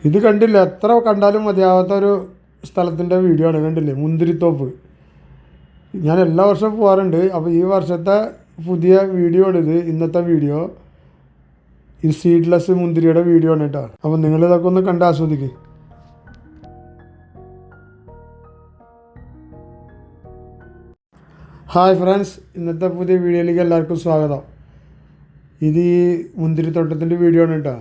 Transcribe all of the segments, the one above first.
ഇത് കണ്ടില്ല, എത്ര കണ്ടാലും മതിയാവാത്ത ഒരു സ്ഥലത്തിൻ്റെ വീഡിയോ ആണ്. കണ്ടില്ലേ, മുന്തിരിത്തോപ്പ്. ഞാൻ എല്ലാ വർഷവും പോകാറുണ്ട്. അപ്പോൾ ഈ വർഷത്തെ പുതിയ വീഡിയോ ആണിത്. ഇന്നത്തെ വീഡിയോ ഈ സീഡ്ലെസ് മുന്തിരിയുടെ വീഡിയോ ആണ് കേട്ടോ. അപ്പോൾ നിങ്ങളിതൊക്കെ ഒന്ന് കണ്ട് ആസ്വദിക്കുക. ഹായ് ഫ്രണ്ട്സ്, ഇന്നത്തെ പുതിയ വീഡിയോയിലേക്ക് എല്ലാവർക്കും സ്വാഗതം. ഇത് ഈ മുന്തിരിത്തോട്ടത്തിൻ്റെ വീഡിയോ ആണ് കേട്ടോ.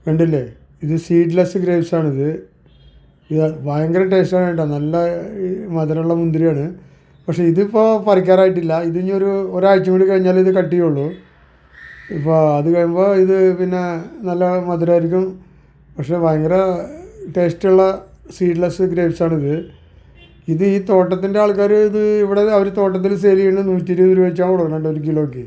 കണ്ടില്ലേ, ഇത് സീഡ്ലെസ് ഗ്രേപ്സ് ആണിത്. ഇത് ഭയങ്കര ടേസ്റ്റാണ് കേട്ടോ. നല്ല മധുരമുള്ള മുന്തിരിയാണ്. പക്ഷേ ഇതിപ്പോൾ പറിക്കാറായിട്ടില്ല. ഇതിനി ഒരാഴ്ച കൂടി കഴിഞ്ഞാൽ ഇത് കട്ട് ചെയ്യുള്ളൂ. ഇപ്പോൾ അത് കഴിയുമ്പോൾ ഇത് പിന്നെ നല്ല മധുരമായിരിക്കും. പക്ഷേ ഭയങ്കര ടേസ്റ്റുള്ള സീഡ്ലെസ് ഗ്രേപ്സാണിത്. ഇത് ഈ തോട്ടത്തിൻ്റെ ആൾക്കാർ ഇവിടെ അവർ തോട്ടത്തിൽ സെയിൽ ചെയ്യുന്നത് 120 രൂപ വെച്ചാൽ കൊടുക്കുന്നുണ്ട് ഒരു കിലോയ്ക്ക്.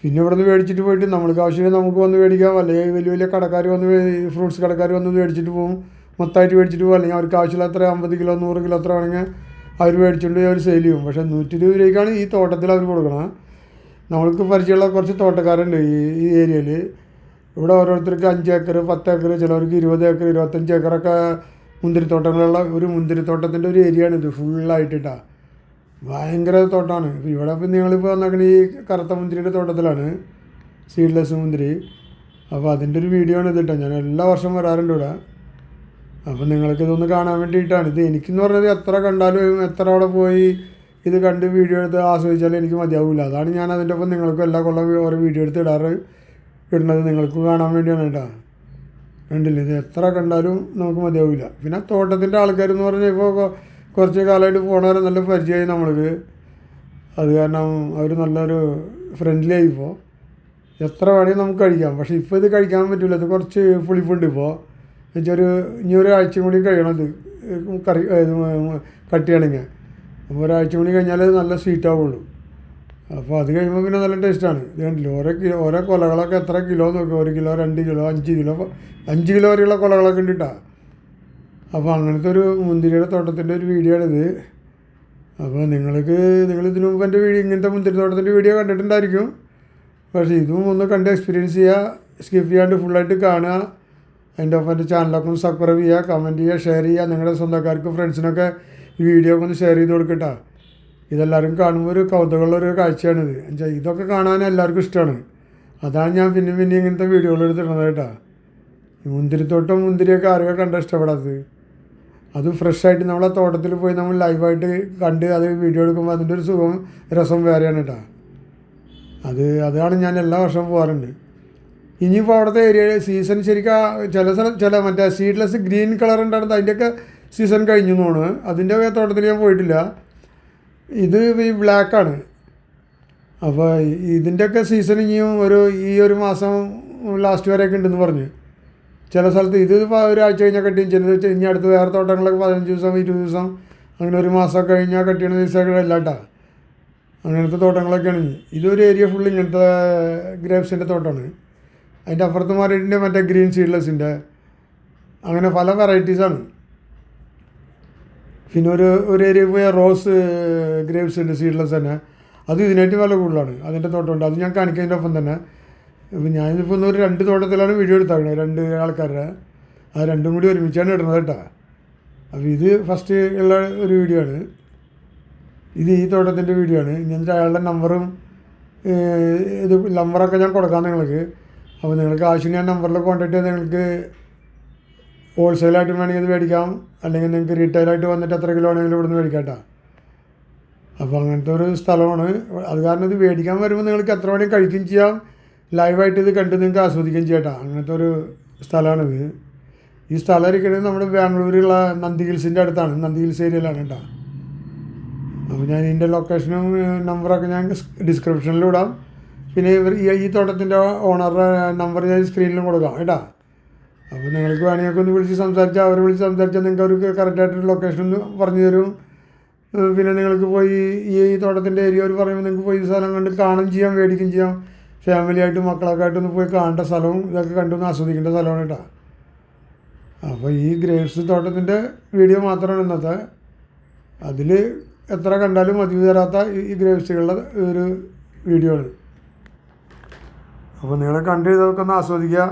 പിന്നെ ഇവിടെ നിന്ന് മേടിച്ചിട്ട് പോയിട്ട് നമ്മൾക്ക് ആവശ്യമില്ല നമുക്ക് വന്ന് മേടിക്കാം. അല്ലെങ്കിൽ വലിയ വലിയ കടക്കാർ വന്ന് ഫ്രൂട്ട്സ് കടക്കാർ വന്ന് മേടിച്ചിട്ട് പോകും. മൊത്തമായിട്ട് മേടിച്ചിട്ട് പോകും. അല്ലെങ്കിൽ അവർക്ക് ആവശ്യമില്ല അത്ര 50 കിലോ 100 കിലോ അത്ര വേണമെങ്കിൽ അവർ മേടിച്ചുകൊണ്ട് അവർ സെയിൽ ചെയ്യും. പക്ഷേ 120 രൂപയ്ക്കാണ് ഈ തോട്ടത്തിൽ അവർ കൊടുക്കണം. നമ്മൾക്ക് പരിചയമുള്ള കുറച്ച് തോട്ടക്കാരുണ്ട് ഈ ഏരിയയിൽ. ഇവിടെ ഓരോരുത്തർക്ക് 5 ഏക്കർ 10 ഏക്കർ, ചിലവർക്ക് 20 ഏക്കർ 25 ഏക്കറൊക്കെ മുന്തിരിത്തോട്ടങ്ങളുള്ള ഒരു മുന്തിരിത്തോട്ടത്തിൻ്റെ ഒരു ഏരിയ ആണിത്. ഫുള്ളായിട്ടിട്ടാണ് ഭയങ്കര തോട്ടമാണ്. ഇപ്പോൾ ഇവിടെ ഇപ്പം നിങ്ങളിപ്പോൾ വന്നേക്കണ ഈ കറുത്ത മുന്തിരിയുടെ തോട്ടത്തിലാണ്, സീഡ്ലെസ് മുന്തിരി. അപ്പോൾ അതിൻ്റെ ഒരു വീഡിയോ ആണ് ഇതിട്ടോ. ഞാൻ എല്ലാ വർഷവും വരാറുണ്ട് ഇവിടെ. അപ്പോൾ നിങ്ങൾക്കിതൊന്ന് കാണാൻ വേണ്ടിയിട്ടാണ്. ഇത് എനിക്കെന്ന് പറഞ്ഞത് എത്ര കണ്ടാലും എത്ര അവിടെ പോയി ഇത് കണ്ട് വീഡിയോ എടുത്ത് ആസ്വദിച്ചാലും എനിക്ക് മതിയാവില്ല. അതാണ് ഞാൻ അതിൻ്റെ ഒപ്പം നിങ്ങൾക്കും എല്ലാ കൊല്ലം ഓരോ വീഡിയോ എടുത്ത് ഇടുന്നത് നിങ്ങൾക്ക് കാണാൻ വേണ്ടിയാണ് കേട്ടോ. കണ്ടില്ല, ഇത് എത്ര കണ്ടാലും നമുക്ക് മതിയാവില്ല. പിന്നെ തോട്ടത്തിൻ്റെ ആൾക്കാരെന്ന് പറഞ്ഞാൽ ഇപ്പോൾ കുറച്ച് കാലമായിട്ട് പോണവരെ നല്ല പരിചയമായി നമ്മൾക്ക്. അത് കാരണം അവർ നല്ലൊരു ഫ്രണ്ട്ലി ആയി. ഇപ്പോൾ എത്ര വേണമെങ്കിൽ നമുക്ക് കഴിക്കാം. പക്ഷേ ഇപ്പോൾ ഇത് കഴിക്കാൻ പറ്റില്ല. ഇത് കുറച്ച് പുളിപ്പുണ്ട്. ഇപ്പോൾ എന്നുവെച്ചാൽ ഇനി ഒരാഴ്ച കൂടി കഴിയണം ഇത് കറി കട്ട് ചെയ്യണമെങ്കിൽ. അപ്പോൾ ഒരാഴ്ച കൂടി കഴിഞ്ഞാൽ അത് നല്ല സ്വീറ്റ് ആവുള്ളൂ. അപ്പോൾ അത് കഴിയുമ്പോൾ പിന്നെ നല്ല ടേസ്റ്റാണ്. ഇത് കണ്ടില്ല, ഓരോ കൊലകളൊക്കെ എത്ര കിലോ നോക്കുക. 1 കിലോ 2 കിലോ 5 കിലോ വരെയുള്ള കൊലകളൊക്കെ ഉണ്ട് കേട്ടോ. അപ്പോൾ അങ്ങനത്തെ ഒരു മുന്തിരിയുടെ തോട്ടത്തിൻ്റെ ഒരു വീഡിയോ ആണിത്. അപ്പോൾ നിങ്ങൾ ഇതിനു മുമ്പ് എൻ്റെ ഇങ്ങനത്തെ മുന്തിരി തോട്ടത്തിൻ്റെ വീഡിയോ കണ്ടിട്ടുണ്ടായിരിക്കും. പക്ഷേ ഇതും ഒന്ന് കണ്ട് എക്സ്പീരിയൻസ് ചെയ്യുക. സ്കിപ്പ് ചെയ്യാണ്ട് ഫുള്ളായിട്ട് കാണുക. അതിൻ്റെ ഒപ്പം എൻ്റെ ചാനലൊക്കെ ഒന്ന് സബ്സ്ക്രൈബ് ചെയ്യുക, കമൻറ്റ് ചെയ്യുക, ഷെയർ ചെയ്യുക. നിങ്ങളുടെ സ്വന്തക്കാർക്കും ഫ്രണ്ട്സിനൊക്കെ ഈ വീഡിയോ ഒക്കെ ഒന്ന് ഷെയർ ചെയ്ത് കൊടുക്കട്ടോ. ഇതെല്ലാവരും കാണുമ്പോൾ ഒരു കൗതുകമുള്ളൊരു കാഴ്ചയാണിത്. എന്നുവെച്ചാൽ ഇതൊക്കെ കാണാൻ എല്ലാവർക്കും ഇഷ്ടമാണ്. അതാണ് ഞാൻ പിന്നെ ഇങ്ങനത്തെ വീഡിയോകൾ എടുത്തിടുന്നത് കേട്ടോ. മുന്തിരിത്തോട്ടം മുന്തിരിയൊക്കെ ആരൊക്കെ കണ്ടാൽ ഇഷ്ടപ്പെടാത്തത്. അത് ഫ്രഷായിട്ട് നമ്മളെ തോട്ടത്തിൽ പോയി നമ്മൾ ലൈവായിട്ട് കണ്ട് അത് വീഡിയോ എടുക്കുമ്പോൾ അതിൻ്റെ ഒരു സുഖം രസം വേറെയാണ് കേട്ടോ. അതാണ് ഞാൻ എല്ലാ വർഷവും പോകാറുണ്ട്. ഇനിയിപ്പോൾ അവിടുത്തെ ഏരിയ സീസൺ ശരിക്കും ചില മറ്റേ സീഡ്ലെസ് ഗ്രീൻ കളർ ഉണ്ടായിരുന്നത് അതിൻ്റെയൊക്കെ സീസൺ കഴിഞ്ഞു തോന്നുന്നു. അതിൻ്റെ തോട്ടത്തിൽ ഞാൻ പോയിട്ടില്ല. ഇത് ഈ ബ്ലാക്കാണ്. അപ്പോൾ ഇതിൻ്റെയൊക്കെ സീസൺ ഇനിയും ഈ ഒരു മാസം ലാസ്റ്റ് വരെയൊക്കെ ഉണ്ടെന്ന് പറഞ്ഞു. ചില സ്ഥലത്ത് ഇത് ഒരാഴ്ച കഴിഞ്ഞാൽ കട്ട് ചെയ്യും. ചിലത് ഇനി അടുത്ത് വേറെ തോട്ടങ്ങളൊക്കെ 15 ദിവസം 20 ദിവസം അങ്ങനെ ഒരു മാസമൊക്കെ കഴിഞ്ഞാൽ കട്ട് ചെയ്യണ ദിവസമൊക്കെ അല്ല കേട്ടോ. അങ്ങനത്തെ തോട്ടങ്ങളൊക്കെയാണ്. ഇതൊരു ഏരിയ ഫുൾ ഇങ്ങനത്തെ ഗ്രേപ്സിൻ്റെ തോട്ടമാണ്. അതിൻ്റെ അപ്പുറത്ത് മാറിയിട്ടുണ്ട് മറ്റേ ഗ്രീൻ സീഡ്ലെസ്സിൻ്റെ. അങ്ങനെ പല വെറൈറ്റീസാണ്. പിന്നെ ഒരു ഏരിയ പോയ റോസ് ഗ്രേപ്സ് ഉണ്ട് സീഡ്ലെസ് തന്നെ. അത് ഇതിനായിട്ട് വില കൂടുതലാണ്. അതിൻ്റെ തോട്ടമുണ്ട്, അത് ഞാൻ കാണിക്കുന്നതിൻ്റെ ഒപ്പം തന്നെ. ഇപ്പം ഞാനിപ്പോൾ ഒരു 2 തോട്ടത്തിലാണ് വീഡിയോ എടുത്താക്കുന്നത്, 2 ആൾക്കാരുടെ. അത് രണ്ടും കൂടി ഒരുമിച്ചാണ് ഇടുന്നത് കേട്ടോ. അപ്പോൾ ഇത് ഫസ്റ്റ് ഉള്ള ഒരു വീഡിയോ ആണ്. ഇത് ഈ തോട്ടത്തിൻ്റെ വീഡിയോ ആണ്. എന്നിട്ട് അയാളുടെ നമ്പറും നമ്പറൊക്കെ ഞാൻ കൊടുക്കാം നിങ്ങൾക്ക്. അപ്പോൾ നിങ്ങൾക്ക് ആവശ്യം ഞാൻ നമ്പറിൽ കോൺടാക്ട് ചെയ്ത് നിങ്ങൾക്ക് ഹോൾസെയിലായിട്ട് വേണമെങ്കിൽ ഇത് മേടിക്കാം. അല്ലെങ്കിൽ നിങ്ങൾക്ക് റീറ്റെയിലായിട്ട് വന്നിട്ട് എത്ര കിലോ ആണെങ്കിലും ഇവിടുന്ന് മേടിക്കാം കേട്ടോ. അപ്പോൾ അങ്ങനത്തെ ഒരു സ്ഥലമാണ്. അത് കാരണം ഇത് മേടിക്കാൻ വരുമ്പോൾ നിങ്ങൾക്ക് എത്ര വേണമെങ്കിൽ കഴിക്കുകയും ചെയ്യാം, ലൈവായിട്ട് ഇത് കണ്ട് നിങ്ങൾക്ക് ആസ്വദിക്കുകയും ചെയ്യാം കേട്ടോ. അങ്ങനത്തെ ഒരു സ്ഥലമാണിത്. ഈ സ്ഥലം ഇരിക്കുന്നത് നമ്മുടെ ബാംഗ്ലൂരിലുള്ള നന്ദി ഹിൽസിൻ്റെ അടുത്താണ്. നന്ദി ഹിൽസ് ഏരിയയിലാണ് കേട്ടോ. അപ്പോൾ ഞാൻ ഇതിൻ്റെ ലൊക്കേഷനും നമ്പറൊക്കെ ഞാൻ ഡിസ്ക്രിപ്ഷനിൽ ഇടാം. പിന്നെ ഈ തോട്ടത്തിൻ്റെ ഓണറുടെ നമ്പർ ഞാൻ സ്ക്രീനിലും കൊടുക്കാം കേട്ടോ. അപ്പോൾ നിങ്ങൾക്ക് വേണമെങ്കിൽ ഒന്ന് വിളിച്ച് സംസാരിച്ചാൽ അവർ വിളിച്ച് സംസാരിച്ചാൽ നിങ്ങൾക്ക് അവർക്ക് കറക്റ്റായിട്ടൊരു ലൊക്കേഷൻ ഒന്ന് പറഞ്ഞു തരും. പിന്നെ നിങ്ങൾക്ക് പോയി ഈ തോട്ടത്തിൻ്റെ ഏരിയ അവർ പറയുമ്പോൾ നിങ്ങൾക്ക് പോയി ഈ സ്ഥലം കണ്ട് കാണുകയും ചെയ്യാം, മേടിക്കുകയും ചെയ്യാം. ഫാമിലിയായിട്ട് മക്കളൊക്കെ ആയിട്ടൊന്ന് പോയി കാണേണ്ട സ്ഥലവും ഇതൊക്കെ കണ്ടൊന്ന് ആസ്വദിക്കേണ്ട സ്ഥലമാണ് കേട്ടോ. അപ്പോൾ ഈ ഗ്രേപ്സ് തോട്ടത്തിൻ്റെ വീഡിയോ മാത്രമാണ് ഇന്നത്തെ. അതിൽ എത്ര കണ്ടാലും മതി തരാത്ത ഈ ഗ്രേപ്സുകളുടെ ഒരു വീഡിയോ ആണ്. അപ്പോൾ നിങ്ങൾ കണ്ട് ഇതൊക്കെ ഒന്ന് ആസ്വദിക്കുക.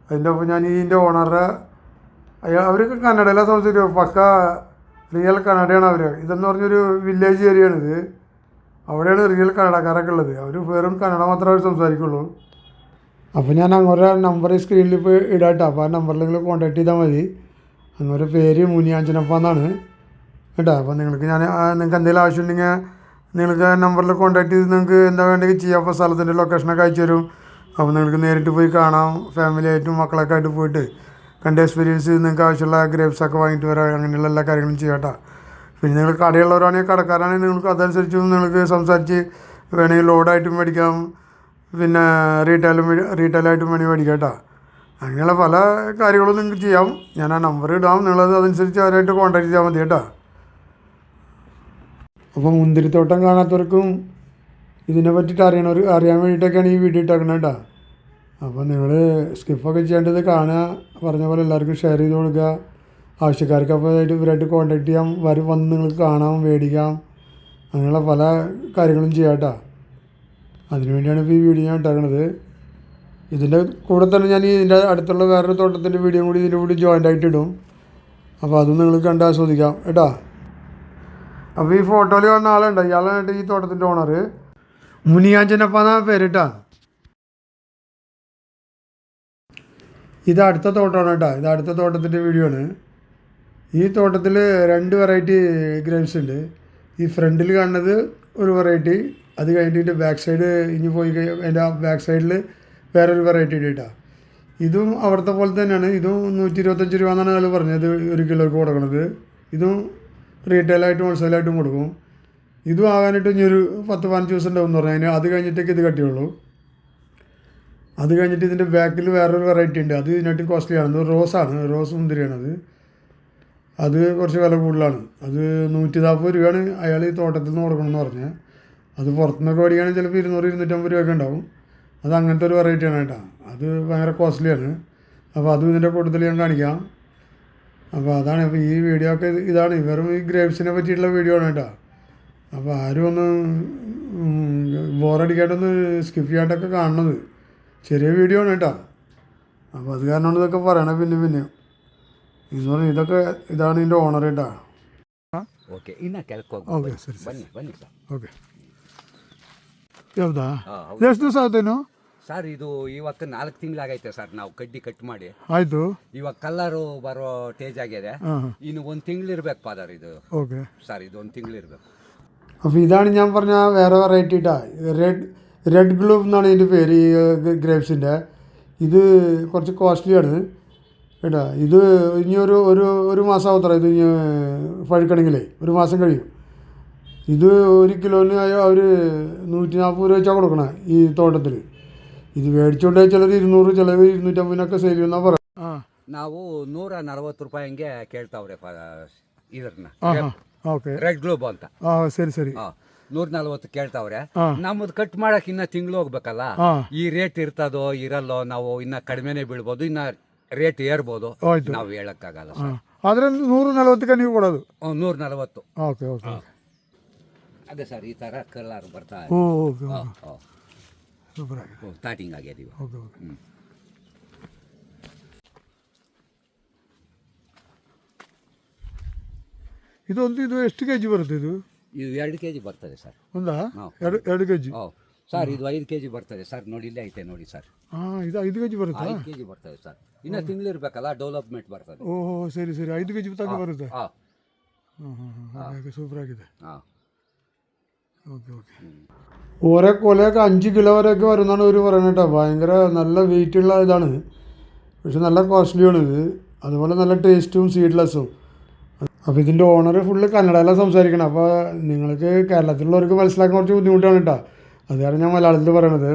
അതിൻ്റെ ഒപ്പം ഞാൻ ഇതിൻ്റെ ഓണറുടെ അവർക്ക് കന്നഡയിലാണ് സംസാരിക്കുക, പക്ക റിയൽ കന്നഡയാണ് അവർ. ഇതെന്ന് പറഞ്ഞൊരു വില്ലേജ് ഏരിയയാണിത്. അവിടെയാണ് റിയൽ കന്നഡക്കാരൊക്കെ ഉള്ളത്. അവർ വെറും കന്നഡ മാത്രമേ അവർ സംസാരിക്കുള്ളൂ. അപ്പോൾ ഞാൻ അങ്ങോട്ട് നമ്പർ സ്ക്രീനിൽ ഇപ്പോൾ ഇടാട്ടോ. അപ്പോൾ ആ നമ്പറിൽ നിങ്ങൾ കോൺടാക്ട് ചെയ്താൽ മതി. അങ്ങോട്ട് പേര് മുനിയാഞ്ചനപ്പ എന്നാണ് കേട്ടോ. അപ്പോൾ നിങ്ങൾക്ക് എന്തെങ്കിലും ആവശ്യമുണ്ടെങ്കിൽ നിങ്ങൾക്ക് ആ നമ്പറിൽ കോൺടാക്ട് ചെയ്ത് നിങ്ങൾക്ക് എന്താ വേണ്ടെങ്കിൽ ചെയ്യാം. അപ്പോൾ സ്ഥലത്തിൻ്റെ ലൊക്കേഷനൊക്കെ അയച്ചു തരും. അപ്പോൾ നിങ്ങൾക്ക് നേരിട്ട് പോയി കാണാം. ഫാമിലി ആയിട്ടും മക്കളൊക്കെ ആയിട്ട് പോയിട്ട് കണ്ട് എക്സ്പീരിയൻസ് ചെയ്ത് നിങ്ങൾക്ക് ആവശ്യമുള്ള ഗ്രേപ്സൊക്കെ വാങ്ങിയിട്ട് വരാം. അങ്ങനെയുള്ള എല്ലാ കാര്യങ്ങളും ചെയ്യാം കേട്ടോ. പിന്നെ നിങ്ങൾ കടയുള്ളവരാണെങ്കിൽ കടക്കാരാണെങ്കിൽ നിങ്ങൾക്ക് അതനുസരിച്ച് നിങ്ങൾക്ക് സംസാരിച്ച് വേണമെങ്കിൽ ലോഡായിട്ടും മേടിക്കാം, പിന്നെ റീറ്റെയിലായിട്ടും വേണമെങ്കിൽ മേടിക്കാം കേട്ടോ. അങ്ങനെയുള്ള പല കാര്യങ്ങളും നിങ്ങൾക്ക് ചെയ്യാം. ഞാൻ ആ നമ്പർ ഇടാം, നിങ്ങളത് അതനുസരിച്ച് അവരായിട്ട് കോൺടാക്ട് ചെയ്താൽ മതി കേട്ടോ. അപ്പോൾ മുന്തിരിത്തോട്ടം കാണാത്തവർക്കും ഇതിനെ പറ്റിയിട്ട് അറിയാൻ വേണ്ടിയിട്ടൊക്കെയാണ് ഈ വീഡിയോ ഇട്ടേക്കുന്നത് കേട്ടോ. അപ്പോൾ നിങ്ങൾ സ്കിപ്പൊക്കെ ചെയ്യേണ്ടത് കാണുക, പറഞ്ഞ പോലെ എല്ലാവർക്കും ഷെയർ ചെയ്ത് കൊടുക്കുക. ആവശ്യക്കാർക്ക് അപ്പോൾ ഇവരായിട്ട് കോൺടാക്ട് ചെയ്യാം, വന്ന് നിങ്ങൾക്ക് കാണാം, മേടിക്കാം, അങ്ങനെയുള്ള പല കാര്യങ്ങളും ചെയ്യാം കേട്ടോ. അതിനുവേണ്ടിയാണ് ഇപ്പോൾ ഈ വീഡിയോ ഞാൻ ഇട്ടേക്കണത്. ഇതിൻ്റെ കൂടെ തന്നെ ഞാൻ ഇതിൻ്റെ അടുത്തുള്ള വേറൊരു തോട്ടത്തിൻ്റെ വീഡിയോ കൂടി ഇതിൻ്റെ കൂടി ജോയിൻ്റ് ആയിട്ട് ഇടും. അപ്പോൾ അതും നിങ്ങൾ കണ്ട് ആസ്വദിക്കാം കേട്ടോ. അപ്പോൾ ഈ ഫോട്ടോയിൽ വന്ന ആളുണ്ട്, ഇയാളായിട്ട് ഈ തോട്ടത്തിൻ്റെ ഓണർ മുനിയാഞ്ചനപ്പ എന്നാണ് പേര് കേട്ടോ. ഇത് അടുത്ത തോട്ടമാണ് കേട്ടോ. ഇത് അടുത്ത തോട്ടത്തിൻ്റെ വീഡിയോ ആണ്. ഈ തോട്ടത്തിൽ 2 വെറൈറ്റി ഗ്രേപ്സ് ഉണ്ട്. ഈ ഫ്രണ്ടിൽ കാണുന്നത് ഒരു വെറൈറ്റി, അത് കഴിഞ്ഞിട്ട് ബാക്ക് സൈഡ് ഇനി പോയി അതിൻ്റെ ബാക്ക് സൈഡിൽ വേറൊരു വെറൈറ്റി ഉണ്ട് കേട്ടോ. ഇതും അവിടുത്തെ പോലെ തന്നെയാണ്. ഇതും 125 രൂപ എന്നാണ് ആൾ പറഞ്ഞത് 1 കിലോയ്ക്ക് കൊടുക്കണത്. ഇതും റീറ്റെയിലായിട്ടും ഹോൾസെയിലായിട്ടും കൊടുക്കും. ഇതും ആകാനായിട്ട് ഇനി ഒരു 10-15 ദിവസം ഉണ്ടാവും എന്ന് പറഞ്ഞു. അത് കഴിഞ്ഞിട്ടേക്ക് ഇത് കട്ടിയുള്ളൂ. അത് കഴിഞ്ഞിട്ട് ഇതിൻ്റെ ബാക്കിൽ വേറൊരു വെറൈറ്റി ഉണ്ട്. അത് ഇതിനായിട്ടും കോസ്റ്റ്ലിയാണ്. റോസാണ്, റോസ് മുന്തിരിയാണത്. അത് കുറച്ച് വില കൂടുതലാണ്. അത് 140 രൂപയാണ് അയാൾ ഈ തോട്ടത്തിൽ നിന്ന് കൊടുക്കണമെന്ന് പറഞ്ഞത്. അത് പുറത്തുനിന്നൊക്കെ മേടിക്കുകയാണെങ്കിൽ ചിലപ്പോൾ 200-250 രൂപയൊക്കെ ഉണ്ടാവും. അത് അങ്ങനത്തെ ഒരു വെറൈറ്റിയാണ് കേട്ടോ. അത് ഭയങ്കര കോസ്റ്റ്ലിയാണ്. അപ്പോൾ അതും ഇതിൻ്റെ കൂട്ടത്തിൽ ഞാൻ കാണിക്കാം. അപ്പോൾ അതാണ്. അപ്പോൾ ഈ വീഡിയോ ഒക്കെ ഇതാണ്, വെറും ഈ ഗ്രേപ്സിനെ പറ്റിയിട്ടുള്ള വീഡിയോ ആണ് കേട്ടോ. അപ്പോൾ ആരും ഒന്ന് ബോറടിക്കാണ്ടൊന്ന് സ്കിപ്പ് ചെയ്യാണ്ടൊക്കെ കാണുന്നത്. ചെറിയ വീഡിയോ ആണ് കേട്ടോ. അപ്പോൾ അത് കാരണമാണ് ഇതൊക്കെ പറയണത്. പിന്നെ എന്ന് പറഞ്ഞാൽ ഇതാണ് ഇതിൻ്റെ ഓണർ കേട്ടോ. ಓಕೆ ಸರಿ ಬನ್ನಿ ಸರ್. ಓಕೆ ಯಾವ್ದಾ ಎಷ್ಟು ದಿವಸ ಆಯ್ತೇನು ಸರ್? ಇದು ಇವತ್ತು 4 ತಿಂಗಳಾಗೈತೆ ಸರ್ ನಾವು ಕಡ್ಡಿ ಕಟ್ ಮಾಡಿ. ಆಯಿತು. ಇವಾಗ ಕಲ್ಲರು ಬರೋ ಸ್ಟೇಜ್ ಆಗಿದೆ. ഇന്ന് 1 തിങ്കളിರ್ಬೇಕು ಫಾದರ್ ಇದು. ഓക്കെ സർ ഇത് 1 തിങ്കളിರ್ಬೇಕು. അപ്പോൾ ഇതാണ് ഞാൻ പറഞ്ഞ വേറെ വെറൈറ്റി ഇട്ടാ. റെഡ് ഗ്ലൂ എന്നാണ് ഇതിൻ്റെ പേര് ഈ ഗ്രേപ്സിൻ്റെ. ഇത് കുറച്ച് കോസ്റ്റ്ലിയാണ് കേട്ടോ. ഇത് ഇനി ഒരു മാസം ആവത്ര ഇത് ഇനി പഴുക്കണമെങ്കിലേ 1 മാസം കഴിയും. ഇത് 1 കിലോന് അവർ 140 രൂപ വെച്ചാൽ കൊടുക്കണേ ഈ തോട്ടത്തിൽ. ഇത് മേടിച്ചുകൊണ്ട് ചിലർ 200, ചിലർ 250 സെയിൽ ചെയ്യുമെന്നാണ് പറയുന്നത്. ನಾವು 140 ರೂಪಾಯಿ ಹಂಗೆ ಕೇಳ್ತಾವ್ರೆ ಇದ್ರನ್ನ. ಓಕೆ ರೆಡ್ ಗ್ಲೋಬ್ ಅಂತ. ಸರಿ 140 ಕೇಳ್ತಾವ್ರೆ. ನಮ್ಮದು ಕಟ್ ಮಾಡಕ್ ಇನ್ನ ತಿಂಗಳು ಹೋಗ್ಬೇಕಲ್ಲ. ಈ ರೇಟ್ ಇರ್ತದೋ ಇರಲ್ಲೋ, ನಾವು ಇನ್ನ ಕಡಿಮೆನೆ ಬೀಳ್ಬೋದು, ಇನ್ನ ರೇಟ್ ಏರ್ಬೋದು, ನಾವು ಹೇಳಕ್ಕಾಗಲ್ಲ. ಆದರೆ 140ಕ್ಕೆ ನೀವು ಕೊಡೋದು? 140. Okay okay. ಅದೇ ಸರ್ ಈ ಥರ ಕಲರ್ ಬರ್ತಾ ಓಕೆ ಸೂಪರ್ ಆಗಿದೆ. ಸ್ಟಾರ್ಟಿಂಗ್ ಆಗ್ಯದ ಇವಾಗ. Okay okay. ಇದು ಎಷ್ಟು ಕೆ ಜಿ ಬರುತ್ತೆ? ಇದು 2 kg ಬರ್ತದೆ ಸರ್. ಒಂದಾ 2 ಕೆ ಜಿ? ಸರ್ ಇದು 5 kg ಬರ್ತದೆ ಸರ್. ನೋಡಿ ಇಲ್ಲೇ ಐತೆ ನೋಡಿ ಸರ್. ಇದು 5 ಕೆ ಜಿ ಬರುತ್ತೆ? 5 kg ಬರ್ತದೆ ಸರ್. ಇನ್ನು ತಿಂಗಳಿರ್ಬೇಕಲ್ಲ, ಡೆವಲಪ್ಮೆಂಟ್ ಬರ್ತದೆ. ಓಹೋ ಸರಿ 5 ಕೆ ಜಿ ತನಕ ಬರುತ್ತೆ. സൂപ്പർ ആಗಿದೆ. Okay okay. ഓരോ കൊലയൊക്കെ 5 കിലോ വരെയൊക്കെ വരുന്നതാണ് ഇവർ പറയുന്നത് കേട്ടോ. ഭയങ്കര നല്ല വെയിറ്റുള്ള ഇതാണ്, പക്ഷെ നല്ല കോസ്റ്റ്ലിയാണ് ഇത്. അതുപോലെ നല്ല ടേസ്റ്റും സീഡ്ലെസ്സും. അപ്പോൾ ഇതിൻ്റെ ഓണർ ഫുള്ള് കന്നഡയിലാണ് സംസാരിക്കണം. അപ്പോൾ നിങ്ങൾക്ക് കേരളത്തിലുള്ളവർക്ക് മനസ്സിലാക്കാൻ കുറച്ച് ബുദ്ധിമുട്ടാണ് കേട്ടോ. അത് കാരണം ഞാൻ മലയാളത്തിൽ പറയണത്.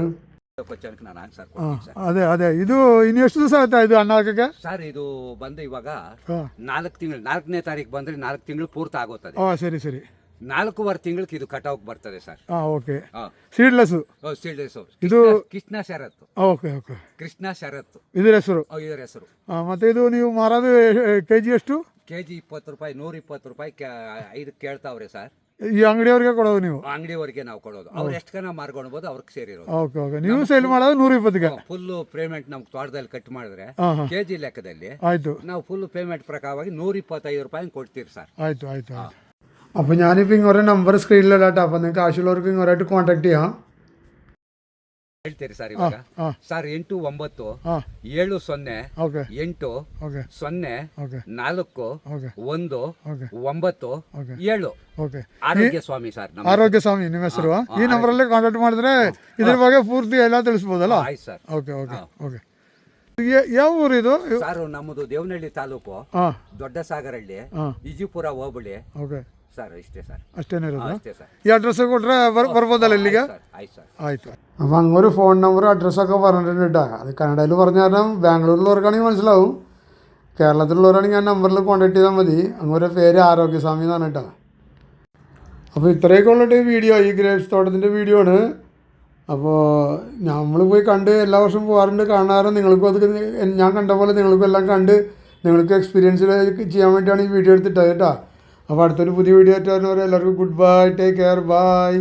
ಅದೇ ಇದು ಇನ್ನು ಎಷ್ಟು ದಿವಸ ಆಯ್ತಾ ಇದು ಹಣ್ಣಾಗಕ್ಕೆ? ಸರ್ ಇದು ಬಂದು ಇವಾಗ 4 ತಿಂಗಳು, 4ನೇ ತಾರೀಕು ಬಂದ್ರೆ 4 ತಿಂಗಳು ಪೂರ್ತಿ ಆಗೋತದೆ. ಸರಿ 4.5 ತಿಂಗಳಿಗೆ ಇದು ಕಟಾವ್ ಬರ್ತದೆ ಸರ್. ಓಕೆ. ಸೀಡ್ಲೆಸ್ ಇದು ಕೃಷ್ಣ ಶರತ್. Okay okay. ಕೃಷ್ಣ ಶರತ್ ಇದರ ಹೆಸರು? ಇದರ ಹೆಸರು. ಮತ್ತೆ ಇದು ನೀವು ಮಾರೋದು ಕೆಜಿ ಎಷ್ಟು? ಕೆಜಿ 20 ರೂಪಾಯಿ, 120 ರೂಪಾಯಿ 5 ಕೇಳ್ತಾವ್ರೆ ಸರ್. ಈ ಅಂಗಡಿಯವ್ರಿಗೆ ಕೊಡೋದು ನೀವು? ಅಂಗಡಿಯವರಿಗೆ ನಾವು ಕೊಡೋದು, ಅವ್ರು ಎಷ್ಟು ಕನ ಮಾರ್ಕೊಳ್ಬೋದು ಅವ್ರಿಗೆ ಸೇರಿರೋದು. Okay okay. ನೀವು ಸೇಲ್ ಮಾಡೋದು 120ಗೆ? ಫುಲ್ ಪೇಮೆಂಟ್ ನಮ್ಗೆ ತೋಟದಲ್ಲಿ ಕಟ್ ಮಾಡಿದ್ರೆ ಕೆಜಿ ಲೆಕ್ಕದಲ್ಲಿ ആയിട്ടോ ನಾವು ಫುಲ್ ಪೇಮೆಂಟ್ ಪ್ರಕಾರವಾಗಿ 125 ರೂಪಾಯಿ ಕೊಡ್ತೀರಿ ಸರ್. ആയിട്ടോ ആയിട്ടോ. അപ്പോൾ ഞാനിപ്പോൾ ഇങ്ങോട്ട് നമ്പർ സ്ക്രീനിലിടാം കേട്ടോ. അപ്പോൾ നിങ്ങൾക്ക് ആവശ്യമുള്ളവർക്ക് ഇങ്ങോട്ടായിട്ട് കോൺടാക്ട് ചെയ്യാം. ಹೇಳ್ತೀರಿ ಸರ್ ಇವಾಗ? Sir 89 70 okay 8 okay 0 okay 4 okay 1 okay 9 okay 7 okay. ಆರೋಗ್ಯ ಸ್ವಾಮಿ ಸರ್. ಆರೋಗ್ಯ ಸ್ವಾಮಿ ನಿಮ್ಮ ಹೆಸರು? ಈ ನಂಬರಲ್ಲೇ ಕಾಂಟ್ಯಾಕ್ಟ್ ಮಾಡಿದ್ರೆ ಇದ್ರ ಬಗ್ಗೆ ಪೂರ್ತಿ ಎಲ್ಲ ತಿಳಿಸ್ಬೋದಲ್ಲ? ಆಯ್ತು ಸರ್. Okay okay okay. ಯಾವ ಊರು ಇದು? ಸರ್ ನಮ್ಮದು ದೇವನಹಳ್ಳಿ ತಾಲೂಕು, ಹಾಂ ದೊಡ್ಡ ಸಾಗರಹಳ್ಳಿ, ವಿಜಯಪುರ ಹೋಬಳಿ ಓಕೆ ಸರ್. ಇಷ್ಟೇ ಸರ್. ಅಷ್ಟೇನೇ ಇರೋದು? ಅಷ್ಟೇ ಸರ್. ഈ അഡ്രസ്സ് കൊണ്ടേ ಬರ್ಬೋದಲ್ಲ ഇಲ್ಲಿಗೆ? ಆಯ್ತು സർ. ആയിട്ടോ. അപ്പോൾ അങ്ങൊരു ഫോൺ നമ്പർ അഡ്രസ്സൊക്കെ പറഞ്ഞിട്ടുണ്ട് കേട്ടോ. അത് കന്നഡയിൽ പറഞ്ഞ കാരണം ബാംഗ്ലൂരിലുള്ളവർക്കാണെങ്കിൽ മനസ്സിലാവും, കേരളത്തിലുള്ളവരാണെങ്കിൽ ആ നമ്പറിൽ കോൺടാക്ട് ചെയ്താൽ മതി. അങ്ങൊരു പേര് ആരോഗ്യസ്വാമി എന്നാണ് കേട്ടോ. അപ്പോൾ ഇത്രയൊക്കെ ഉള്ളിട്ട് ഈ വീഡിയോ, ഈ ഗ്രേപ്സ് തോട്ടത്തിൻ്റെ വീഡിയോ ആണ്. അപ്പോൾ നമ്മൾ പോയി കണ്ട് എല്ലാ വർഷവും പോകാറുണ്ട്, കാണാറുണ്ട്. നിങ്ങൾക്കും അത് ഞാൻ കണ്ട പോലെ നിങ്ങൾക്കും എല്ലാം കണ്ട് നിങ്ങൾക്ക് എക്സ്പീരിയൻസ് ചെയ്യാൻ വേണ്ടിയാണ് ഈ വീഡിയോ എടുത്തിട്ടത് കേട്ടോ. അപ്പോൾ അടുത്തൊരു പുതിയ വീഡിയോ ആയിട്ട് വരുന്നവരെ എല്ലാവർക്കും good bye, take care, by.